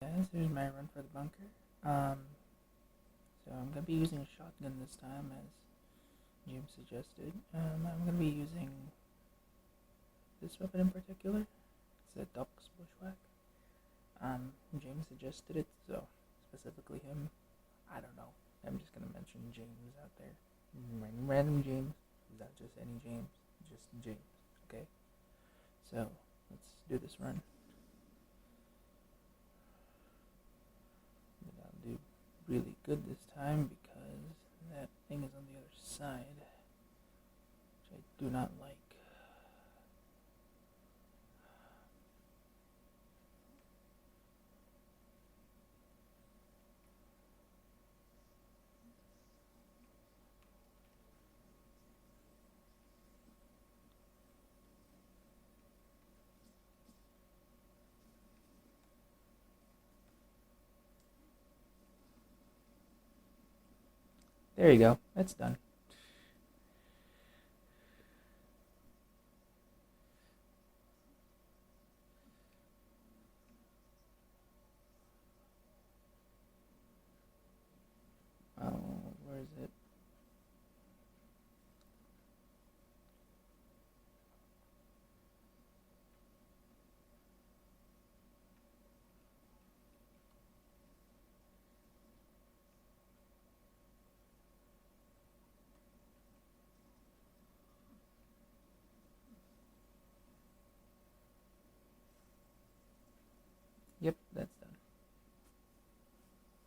Guys, here's my run for the bunker. Um, so I'm gonna be using a shotgun this time, as James suggested. I'm gonna be using this weapon in particular. It's a Dux Bushwhack. James suggested it, so specifically him. I don't know. I'm just gonna mention James out there. Random James. Not just any James. Just James. Okay. So let's do this run. I'll do really good this time because that thing is on the other side, which I do not like. There you go. That's done. Oh, where is it? Yep, that's done.